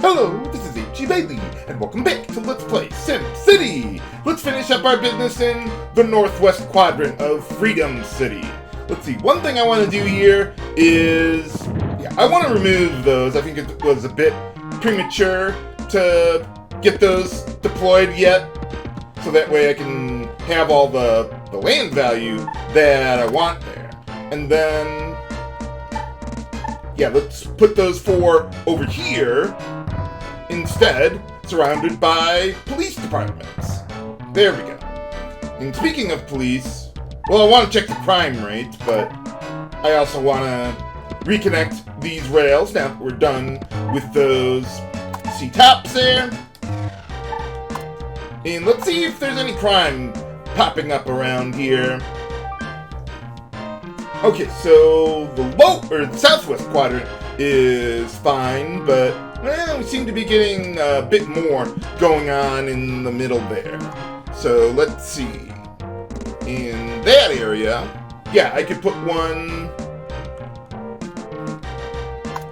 Hello, this is H.E. Bailey, and welcome back to Let's Play SimCity! Let's finish up our business in the northwest quadrant of Freedom City. Let's see, one thing I want to do here is... I want to remove those. I think it was a bit premature to get those deployed yet, so that way I can have all the land value that I want there. And then... yeah, let's put those four over here instead, surrounded by police departments. There we go. And speaking of police, well, I want to check the crime rate, but I also want to reconnect these rails now that we're done with those C-tops there. And let's see if there's any crime popping up around here. Okay, so the southwest quadrant is fine, but well, we seem to be getting a bit more going on in the middle there. So let's see. In that area, yeah, I could put one.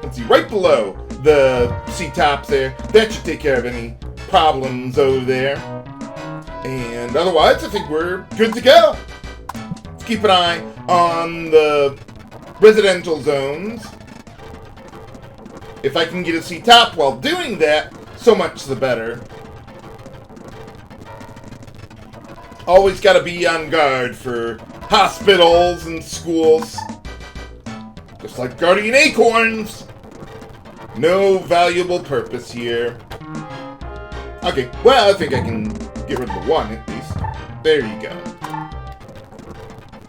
Let's see, right below the C-tops there. That should take care of any problems over there. And otherwise, I think we're good to go. Let's keep an eye on the residential zones. If I can get a C-top while doing that, so much the better. Always gotta be on guard for hospitals and schools. Just like Guardian Acorns. No valuable purpose here. Okay, well, I think I can get rid of the one at least. There you go.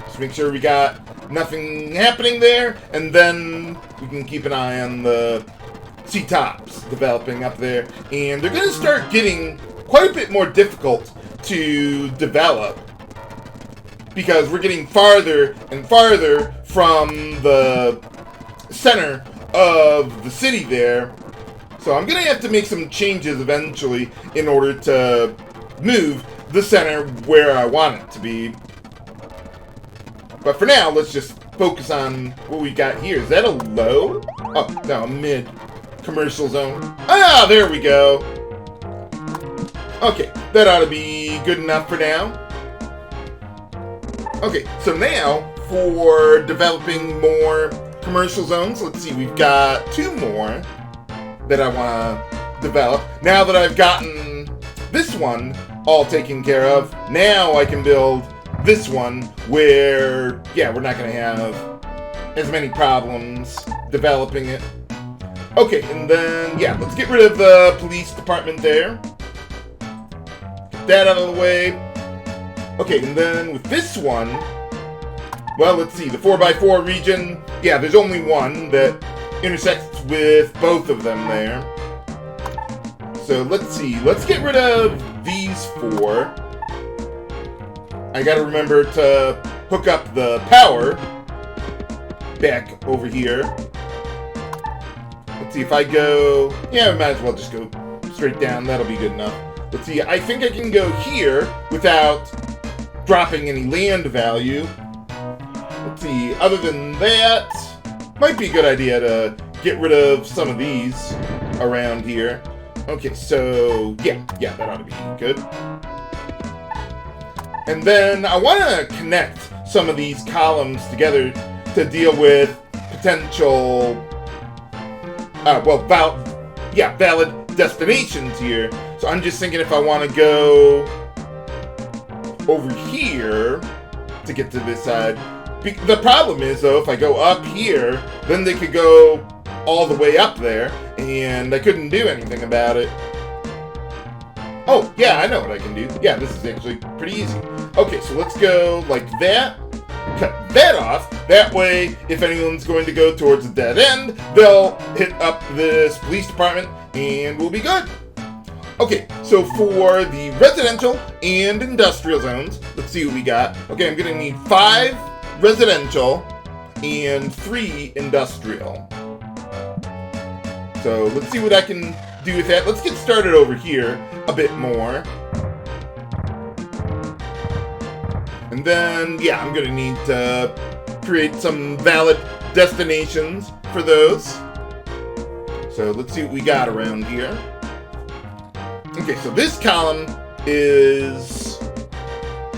Just make sure we got nothing happening there, and then we can keep an eye on the C-tops developing up there. And they're going to start getting quite a bit more difficult to develop because we're getting farther and farther from the center of the city there. So I'm going to have to make some changes eventually in order to move the center where I want it to be. But for now, let's just focus on what we got here. Is that a low? Oh, no, a mid commercial zone. Ah, there we go. Okay, that ought to be good enough for now. Okay, so now for developing more commercial zones, let's see, we've got two more that I want to develop. Now that I've gotten this one all taken care of, now I can build this one where, yeah, we're not going to have as many problems developing it. Okay, and then, yeah, let's get rid of the police department there. Get that out of the way. Okay, and then with this one, well, let's see, the 4x4 region, yeah, there's only one that intersects with both of them there. So let's see, let's get rid of these four. I gotta remember to hook up the power back over here. Let's see if I go... yeah, I might as well just go straight down. That'll be good enough. Let's see, I think I can go here without dropping any land value. Let's see, other than that, might be a good idea to get rid of some of these around here. Okay, so yeah, that ought to be good. And then I want to connect some of these columns together to deal with potential, valid destinations here. So I'm just thinking if I want to go over here to get to this side. The problem is, though, if I go up here, then they could go all the way up there, and I couldn't do anything about it. Oh, yeah, I know what I can do. Yeah, this is actually pretty easy. Okay, so let's go like that. Cut that off. That way, if anyone's going to go towards a dead end, they'll hit up this police department, and we'll be good. Okay, so for the residential and industrial zones, let's see what we got. Okay, I'm going to need 5 residential and 3 industrial. So let's see what I can do with that. Let's get started over here a bit more. And then, yeah, I'm going to need to create some valid destinations for those. so let's see what we got around here. Okay, so this column is...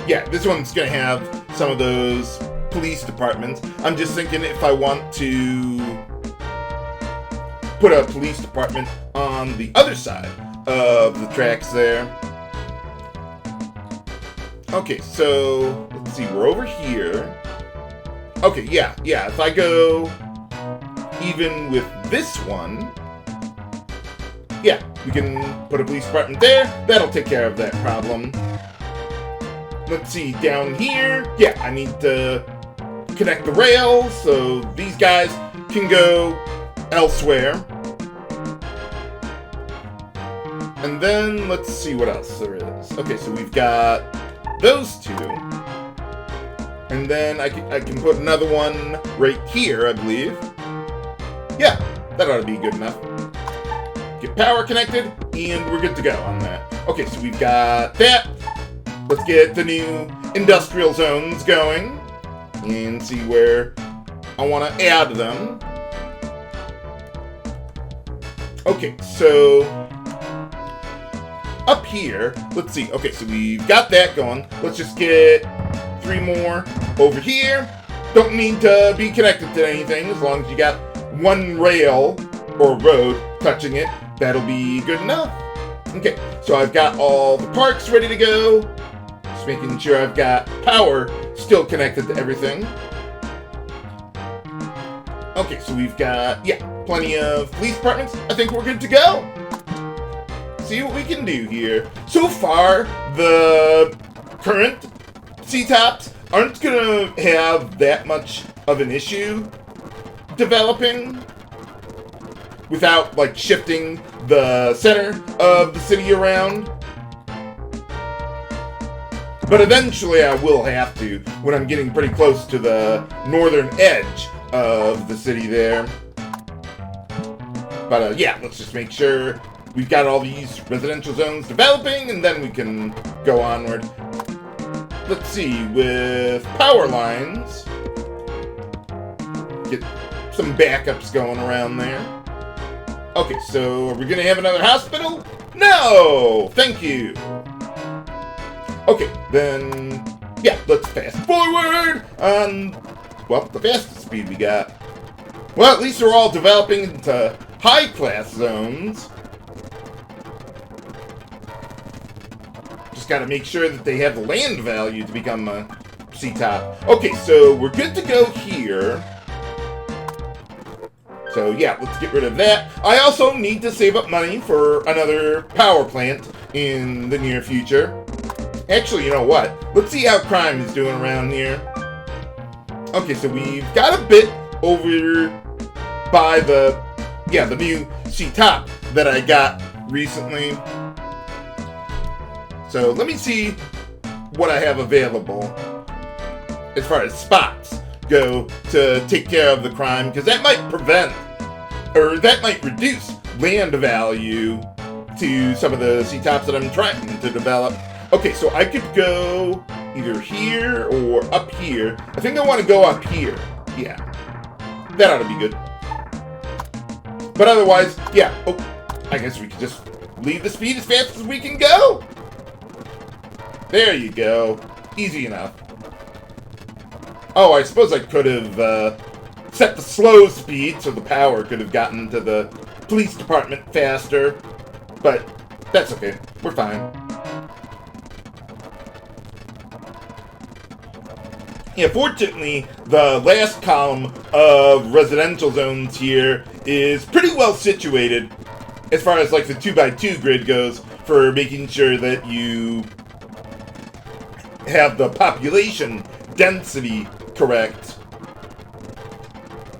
yeah, this one's gonna have some of those police departments. I'm just thinking if I want to put a police department on the other side of the tracks there. Okay, so let's see, we're over here. Okay, yeah, if I go even with this one, yeah, we can put a police department there. That'll take care of that problem. Let's see, down here, yeah, I need to connect the rails so these guys can go elsewhere. And then let's see what else there is. Okay, so we've got those two. And then I can put another one right here, I believe. Yeah, that ought to be good enough. Get power connected, and we're good to go on that. Okay, so we've got that. Let's get the new industrial zones going and see where I want to add them. Okay, so up here, let's see. Okay, so we've got that going. Let's just get 3 more over here. Don't need to be connected to anything as long as you got one rail or road touching it. That'll be good enough. Okay, so I've got all the parks ready to go. Just making sure I've got power still connected to everything. Okay, so we've got, yeah, plenty of police departments. I think we're good to go. See what we can do here. So far, the current C-tops aren't gonna have that much of an issue developing without, like, shifting the center of the city around. But eventually I will have to when I'm getting pretty close to the northern edge of the city there. But yeah, let's just make sure we've got all these residential zones developing, and then we can go onward. Let's see, with power lines, get some backups going around there. Okay, so are we gonna have another hospital? No! Thank you! Okay, then, yeah, let's fast forward on, well, the fastest speed we got. Well, at least we're all developing into high-class zones. Just gotta make sure that they have the land value to become a C-top. Okay, so we're good to go here. So yeah, let's get rid of that. I also need to save up money for another power plant in the near future. Actually, you know what? Let's see how crime is doing around here. Okay, so we've got a bit over by the new C-top that I got recently. So let me see what I have available as far as spots go to take care of the crime, because that might prevent, or that might reduce land value to some of the C-tops that I'm trying to develop. Okay, so I could go either here or up here. I think I want to go up here. Yeah, that ought to be good. But otherwise, yeah. Oh, I guess we could just leave the speed as fast as we can go. There you go. Easy enough. Oh, I suppose I could have set the slow speed so the power could have gotten to the police department faster. But that's okay. We're fine. Yeah, fortunately, the last column of residential zones here is pretty well situated as far as, like, the 2x2 grid goes for making sure that you have the population density correct.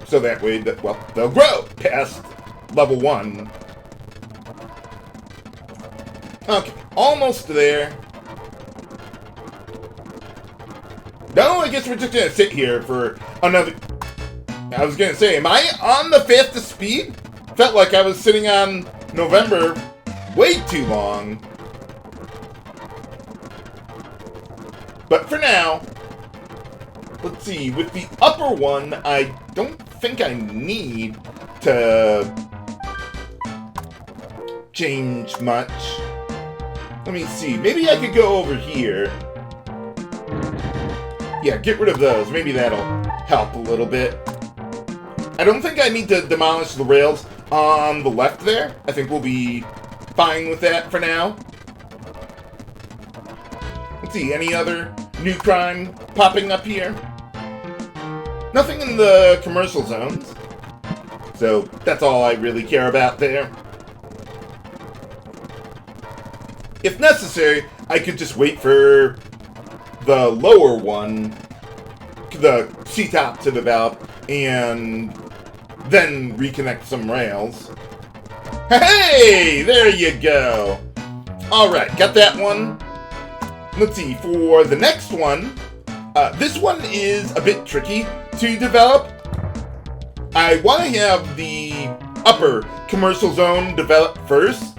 So that way, well, they'll grow past level 1. Okay, almost there. No, I guess we're just gonna sit here for another... I was gonna say, am I on the fastest speed? Felt like I was sitting on November way too long. But for now, let's see, with the upper one, I don't think I need to change much. Let me see. Maybe I could go over here. Yeah, get rid of those. Maybe that'll help a little bit. I don't think I need to demolish the rails on the left there. I think we'll be fine with that for now. Let's see, any other new crime popping up here? Nothing in the commercial zones. So that's all I really care about there. If necessary, I could just wait for the lower one, the C-top, to develop, and then reconnect some rails. Hey! There you go! Alright, got that one. Let's see, for the next one, this one is a bit tricky to develop. I want to have the upper commercial zone developed first,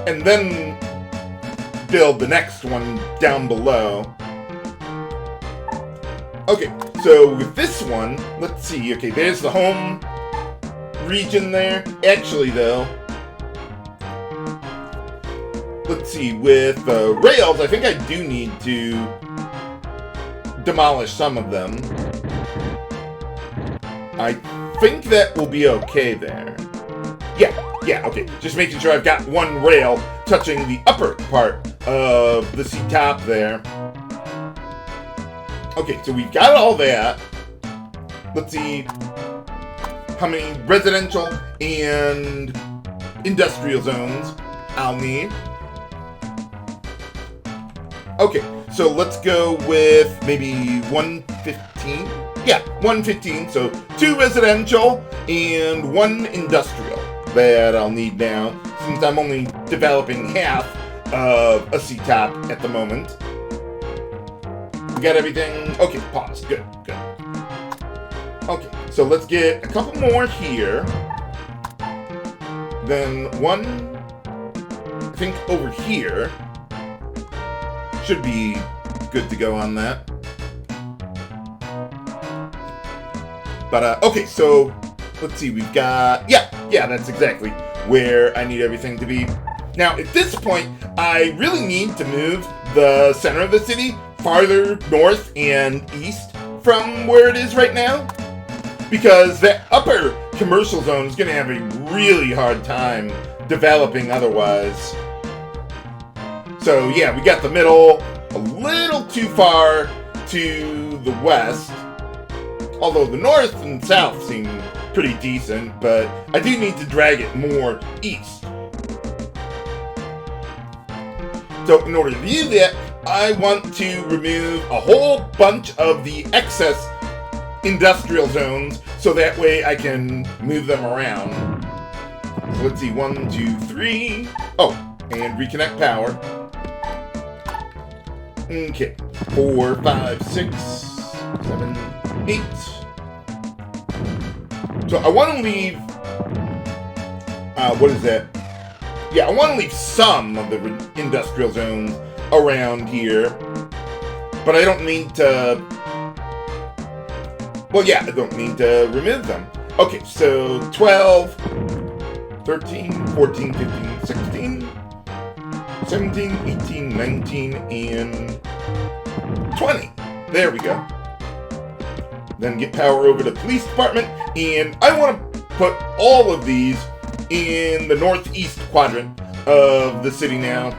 and then build the next one down below. Okay, so with this one, let's see. Okay, there's the home region there. Actually, though, let's see. With the rails, I think I do need to demolish some of them. I think that will be okay there. Yeah, okay. Just making sure I've got one rail touching the upper part of the C-top there. Okay, so we've got all that. Let's see how many residential and industrial zones I'll need. Okay, so let's go with maybe 115. Yeah, 115. So 2 residential and 1 industrial that I'll need now, since I'm only developing half of a C-top at the moment. We got everything? Okay, pause. Good. Okay, so let's get a couple more here. Then one, I think, over here. Should be good to go on that. But, okay, so let's see, we've got, yeah, that's exactly where I need everything to be. Now, at this point, I really need to move the center of the city farther north and east from where it is right now, because that upper commercial zone is going to have a really hard time developing otherwise. So, yeah, we got the middle a little too far to the west, although the north and south seem pretty decent, but I do need to drag it more east. So in order to do that, I want to remove a whole bunch of the excess industrial zones, so that way I can move them around. So let's see, 1, 2, 3. Oh, and reconnect power. Okay, 4, 5, 6, 7, 8. So I want to leave, what is that? Yeah, I want to leave some of the industrial zones around here, but I don't need to, well, yeah, I don't need to remove them. Okay, so 12, 13, 14, 15, 16, 17, 18, 19, and 20. There we go. Then get power over to the police department, and I want to put all of these in the northeast quadrant of the city now,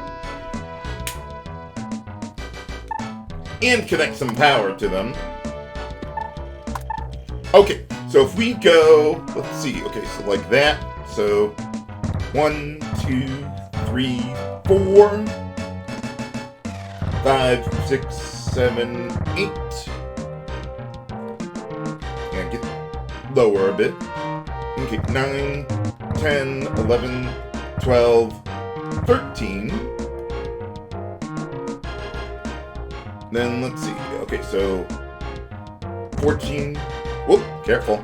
and connect some power to them. Okay, so if we go, let's see, okay, so like that, so 1, 2, 3, 4, 5, 6, 7, 8, and get lower a bit. Okay, 9, 10, 11, 12, 13. Then let's see. Okay, so 14. Whoop, careful.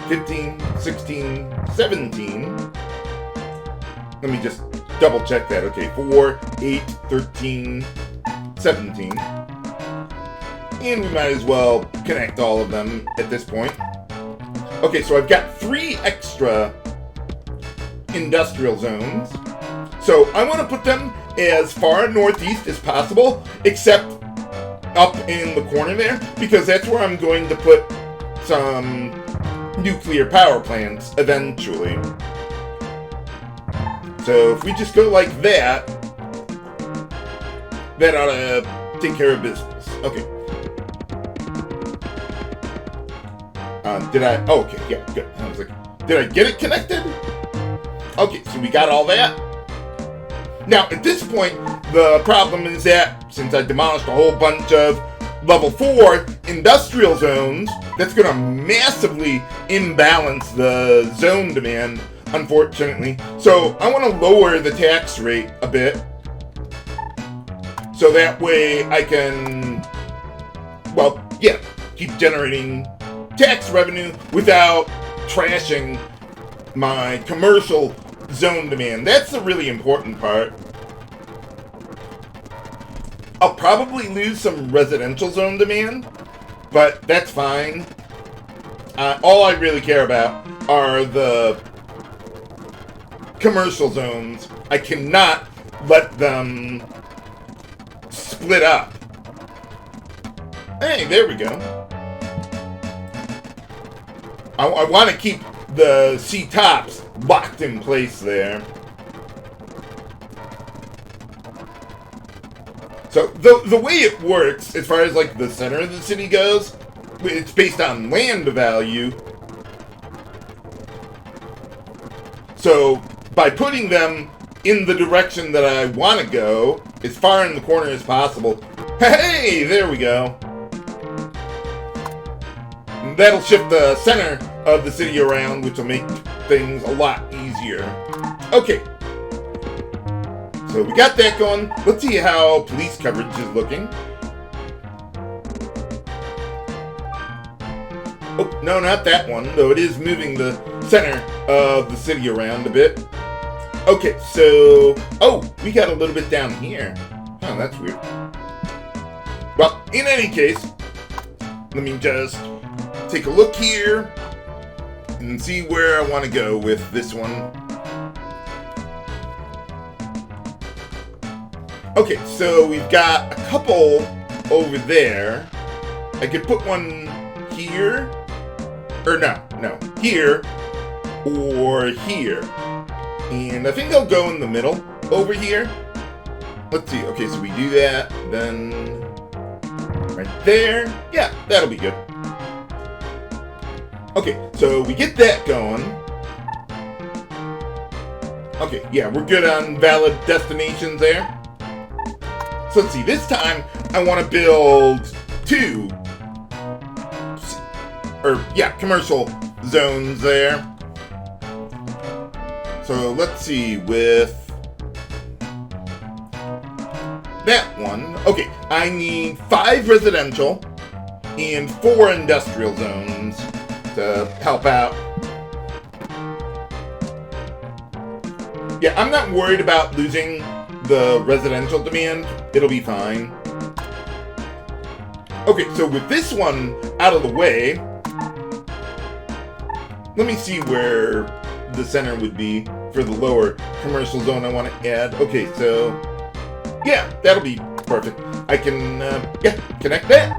15, 16, 17. Let me just double check that. Okay, 4, 8, 13, 17. And we might as well connect all of them at this point. Okay, so I've got 3 extra industrial zones. So I want to put them as far northeast as possible, except up in the corner there, because that's where I'm going to put some nuclear power plants eventually. So if we just go like that, that ought to take care of business. Okay. Did I? Oh, okay, yeah, good. I was like, did I get it connected? Okay, so we got all that. Now, at this point, the problem is that since I demolished a whole bunch of level 4 industrial zones, that's going to massively imbalance the zone demand, unfortunately. So I want to lower the tax rate a bit. So that way I can, well, yeah, keep generating tax revenue without trashing my commercial zone demand. That's the really important part. I'll probably lose some residential zone demand, but that's fine. All I really care about are the commercial zones. I cannot let them split up. Hey, there we go. I want to keep the C-tops locked in place there. So the way it works, as far as like the center of the city goes, it's based on land value. So by putting them in the direction that I want to go, as far in the corner as possible, hey, there we go. And that'll shift the center of the city around, which will make things a lot easier. Okay. So we got that going. Let's see how police coverage is looking. Oh, no, not that one, though it is moving the center of the city around a bit. Okay, so... oh, we got a little bit down here. Oh, that's weird. Well, in any case, let me just take a look here and see where I want to go with this one. Okay, so we've got a couple over there. I could put one here. Or no, here or here. And I think I'll go in the middle over here. Let's see. Okay, so we do that. Then right there. Yeah, that'll be good. Okay, so we get that going. Okay, yeah, we're good on valid destinations there. So let's see, this time I want to build 2, commercial zones there. So let's see, with that one, okay, I need 5 residential and 4 industrial zones to help out. Yeah, I'm not worried about losing the residential demand. It'll be fine. Okay, so with this one out of the way, let me see where the center would be for the lower commercial zone I want to add. Okay, so yeah, that'll be perfect. I can, connect that.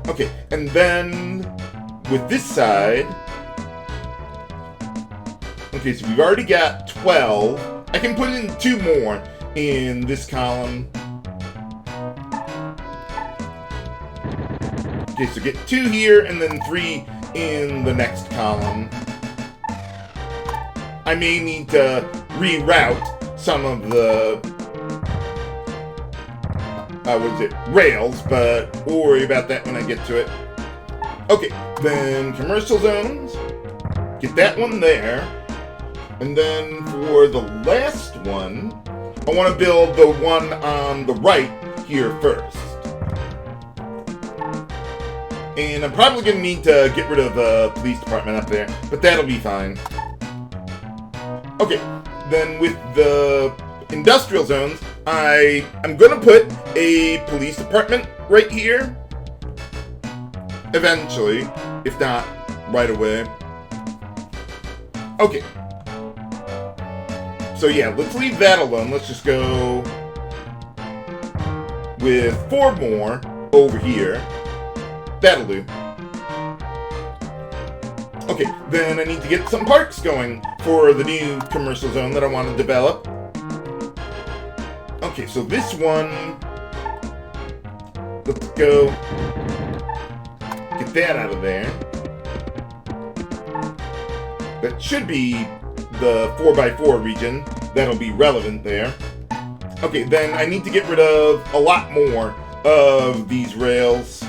Okay, and then with this side, okay, so we've already got 12. I can put in 2 more in this column. Okay, so get 2 here and then 3 in the next column. I may need to reroute some of the rails, but we'll worry about that when I get to it. Okay, then commercial zones. Get that one there. And then for the last one, I want to build the one on the right here first. And I'm probably going to need to get rid of the police department up there, but that'll be fine. Okay, then with the industrial zones, I'm going to put a police department right here. Eventually, if not right away. Okay. So yeah, let's leave that alone. Let's just go with 4 more over here. That'll do. Okay, then I need to get some parks going for the new commercial zone that I want to develop. Okay, so this one, let's go get that out of there. That should be the 4x4 region. That'll be relevant there. Okay, then I need to get rid of a lot more of these rails.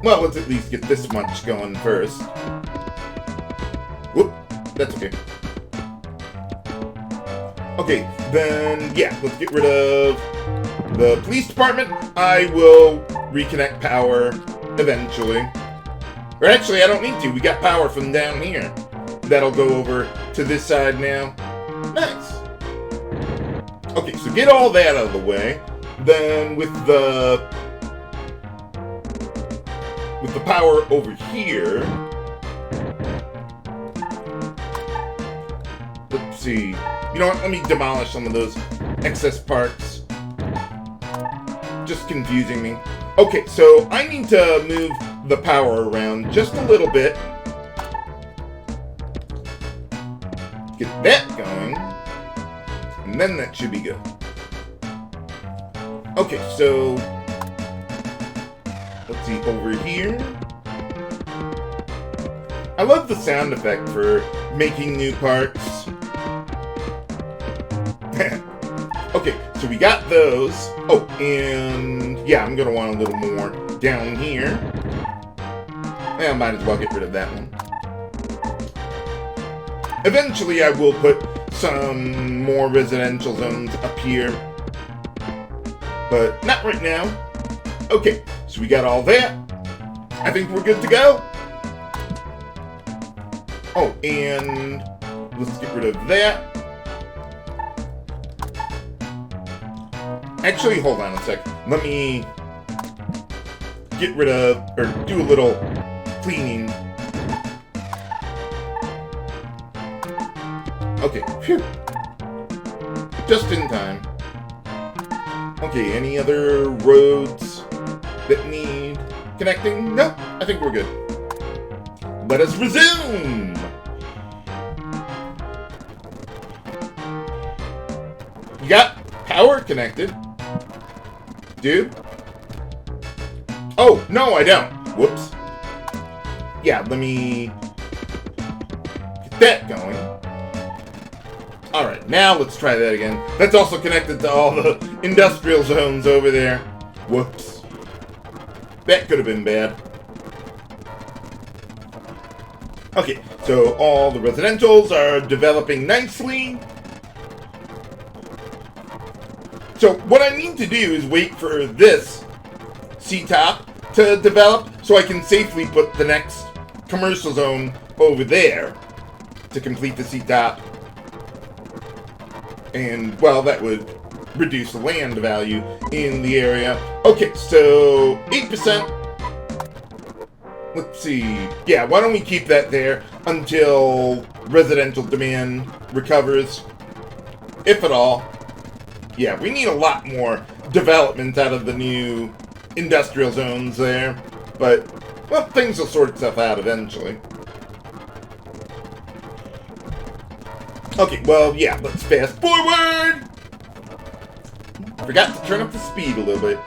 Well, let's at least get this much going first. Whoop, that's okay. Okay, then, yeah, let's get rid of the police department. I will reconnect power eventually. Or actually, I don't need to. We got power from down here. That'll go over to this side now. Nice. Okay, so get all that out of the way. Then with the power over here, let's see. You know what? Let me demolish some of those excess parts. Just confusing me. Okay, so I need to move the power around just a little bit. Get that going. And then that should be good. Okay, so let's see, over here. I love the sound effect for making new parts. Okay, so we got those. Oh, and yeah, I'm gonna want a little more down here. I might as well get rid of that one. Eventually, I will put some more residential zones up here, but not right now. Okay, so we got all that. I think we're good to go. Oh, and let's get rid of that. Actually, hold on a sec. Let me get rid of, or do a little cleaning. Okay, phew. Just in time. Okay, any other roads that need connecting? No, I think we're good. Let us resume! You got power connected. Dude? Oh, no, I don't. Whoops. Yeah, let me get that going. Alright, now let's try that again. That's also connected to all the industrial zones over there. Whoops. That could have been bad. Okay, so all the residentials are developing nicely. So what I need to do is wait for this C-top to develop so I can safely put the next commercial zone over there to complete the C-top. And, well, that would reduce the land value in the area. Okay, so 8%. Let's see. Yeah, why don't we keep that there until residential demand recovers, if at all. Yeah, we need a lot more development out of the new industrial zones there. But, well, things will sort itself out eventually. Okay, well, yeah, let's fast forward! Forgot to turn up the speed a little bit.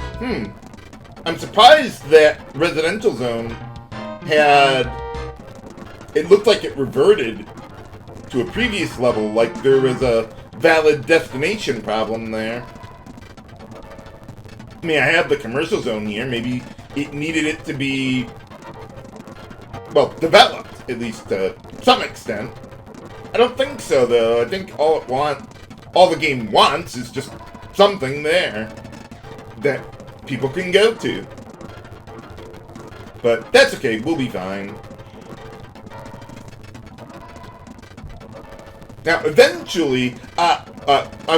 I'm surprised that residential zone had... It looked like it reverted to a previous level, like there was a valid destination problem there. I mean, I have the commercial zone here. Maybe it needed it to be, well, developed, at least to some extent. I don't think so, though. I think all the game wants is just something there that people can go to. But that's okay. We'll be fine. Now, eventually, I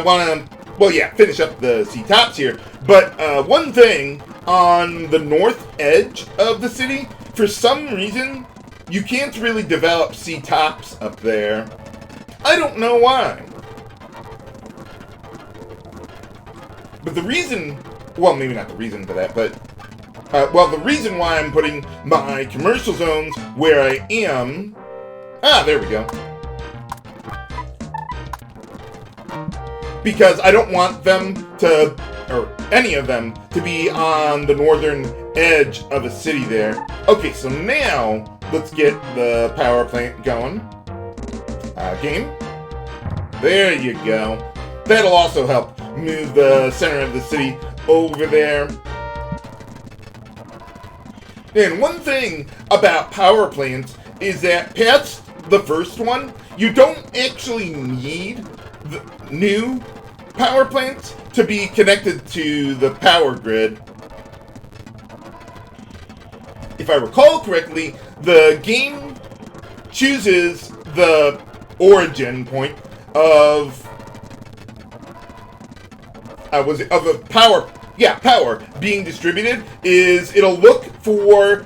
want to, well, yeah, finish up the C-tops here. But one thing, on the north edge of the city, for some reason, you can't really develop C-tops up there. I don't know why. But the reason, well, maybe not the reason for that, but, well, the reason why I'm putting my commercial zones where I am, there we go. Because I don't want them to, or any of them, to be on the northern edge of a city there. Okay, so now, let's get the power plant going. Game. There you go. That'll also help move the center of the city over there. And one thing about power plants is that past the first one, you don't actually need the new power plants to be connected to the power grid. If I recall correctly, the game chooses the origin point of power being distributed. It'll look for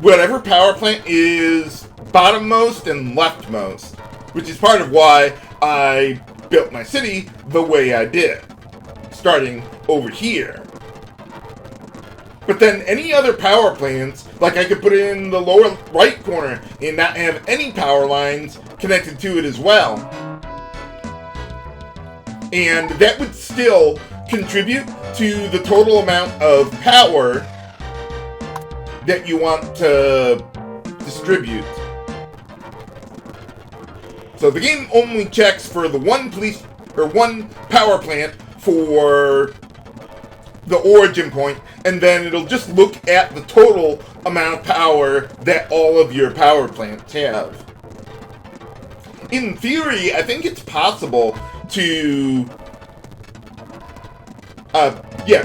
whatever power plant is bottommost and leftmost, which is part of why I built my city the way I did, starting over here. But then any other power plants, like I could put it in the lower right corner and not have any power lines connected to it as well. And that would still contribute to the total amount of power that you want to distribute. So the game only checks for the one power plant for the origin point, and then it'll just look at the total amount of power that all of your power plants have. In theory, I think it's possible to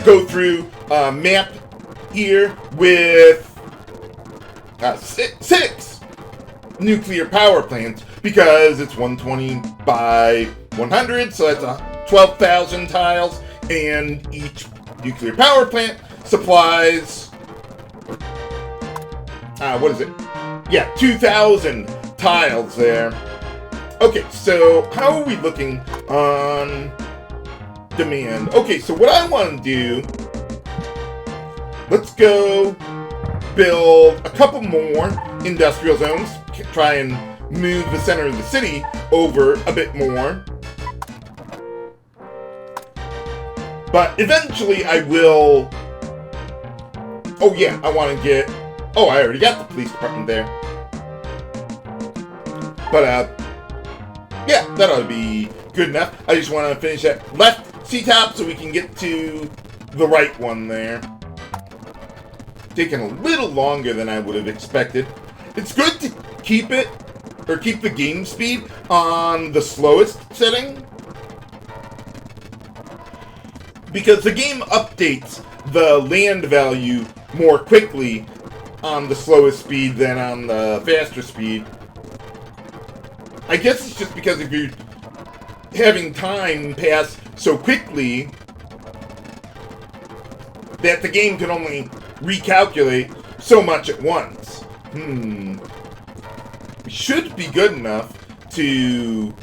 go through map here with six nuclear power plants, because it's 120 by 100, so that's 12,000 tiles, and each nuclear power plant supplies 2,000 tiles there. Okay, so how are we looking on demand? Okay, so what I want to do, let's go build a couple more industrial zones, try and move the center of the city over a bit more. But eventually I will... Oh yeah, I want to get... Oh, I already got the police department there. But, yeah, that ought to be good enough. I just want to finish that left C-top so we can get to the right one there. Taking a little longer than I would have expected. It's good to keep the game speed on the slowest setting, because the game updates the land value more quickly on the slowest speed than on the faster speed. I guess it's just because if you're having time pass so quickly that the game can only recalculate so much at once. It should be good enough to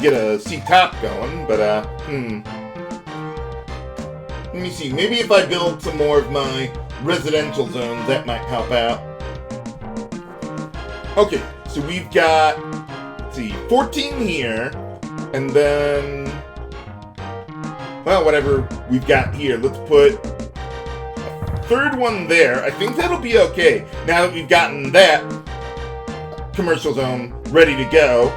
get a C-top going, but, let me see, maybe if I build some more of my residential zones, that might help out. Okay, so we've got, let's see, 14 here, and then, well, whatever we've got here, let's put a third one there. I think that'll be okay, now that we've gotten that commercial zone ready to go.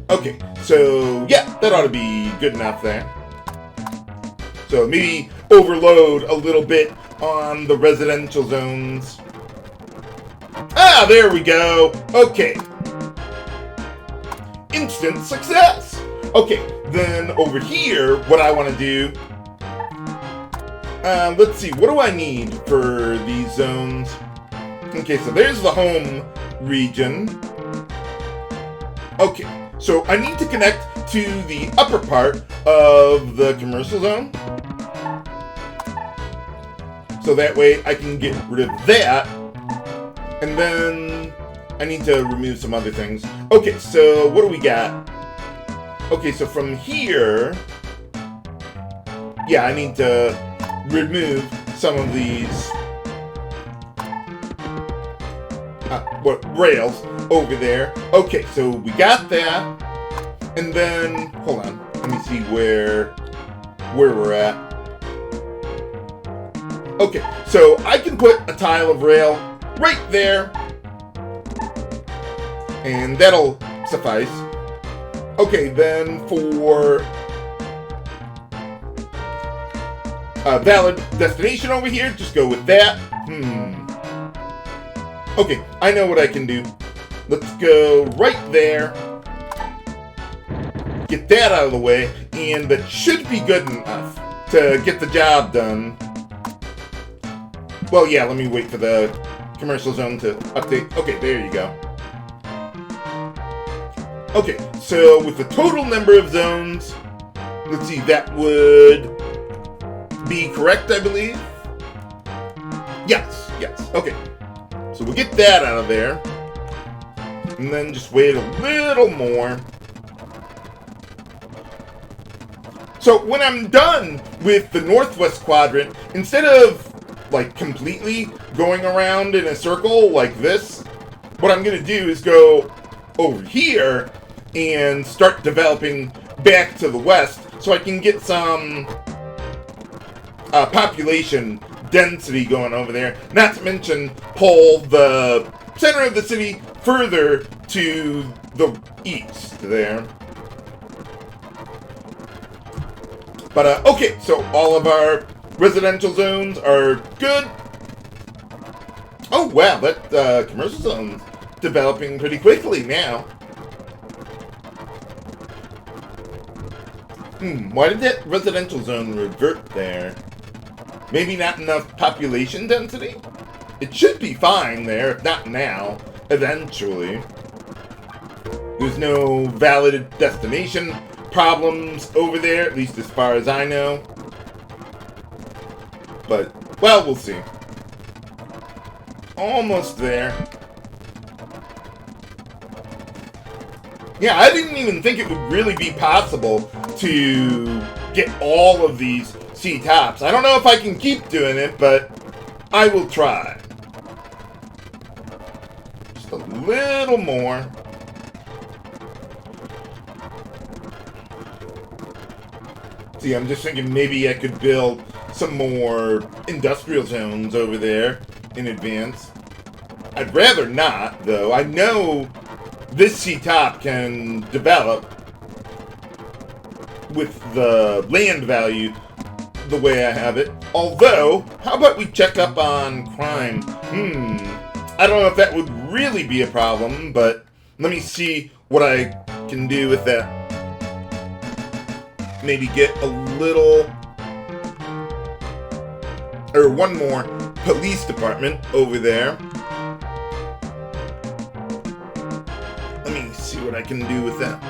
Okay, so yeah, that ought to be good enough there. So maybe overload a little bit on the residential zones. Ah, there we go. Okay. Instant success. Okay, then over here, what I want to do... let's see, what do I need for these zones? Okay, so there's the home region. Okay, so I need to connect to the upper part of the commercial zone. So that way I can get rid of that. And then I need to remove some other things. Okay, so what do we got? Okay, so from here, yeah, I need to remove some of these rails over there. Okay, so we got that. And then, hold on, let me see where we're at. Okay, so I can put a tile of rail right there, and that'll suffice. Okay, then for a valid destination over here, just go with that. Okay, I know what I can do. Let's go right there. Get that out of the way, and that should be good enough to get the job done. Well, yeah, let me wait for the commercial zone to update. Okay, there you go. Okay, so with the total number of zones, let's see, that would be correct, I believe. Yes, okay. So we'll get that out of there. And then just wait a little more. So when I'm done with the northwest quadrant, instead of like completely going around in a circle like this, what I'm going to do is go over here and start developing back to the west so I can get some population density going over there. Not to mention pull the center of the city further to the east there. But, okay, so all of our residential zones are good. Oh, wow, that commercial zone's developing pretty quickly now. Why did that residential zone revert there? Maybe not enough population density? It should be fine there, if not now, eventually. There's no valid destination problems over there, at least as far as I know. But, well, we'll see. Almost there. Yeah, I didn't even think it would really be possible to get all of these C-tops. I don't know if I can keep doing it, but I will try. Just a little more. See, I'm just thinking maybe I could build some more industrial zones over there in advance. I'd rather not, though. I know this C-top can develop with the land value the way I have it. Although, how about we check up on crime? I don't know if that would really be a problem, but let me see what I can do with that. Maybe get a little, or one more police department over there. Let me see what I can do with that.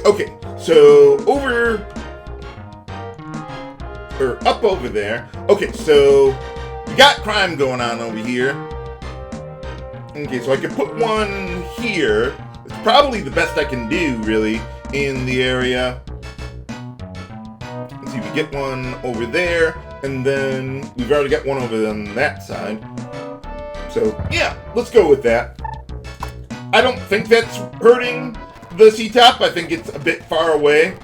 Okay, so up over there. Okay, so we got crime going on over here. Okay, so I could put one here. It's probably the best I can do, really, in the area. Let's see, we get one over there, and then we've already got one over on that side. So, yeah, let's go with that. I don't think that's hurting the C-top. I think it's a bit far away.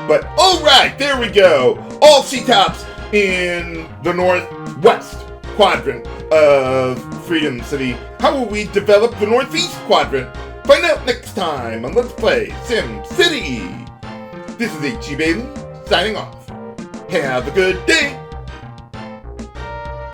But, alright, there we go. All C-tops in the northwest quadrant of Freedom City. How will we develop the northeast quadrant? Find out next time on Let's Play SimCity. This is H.E. Bailey, signing off. Have a good day.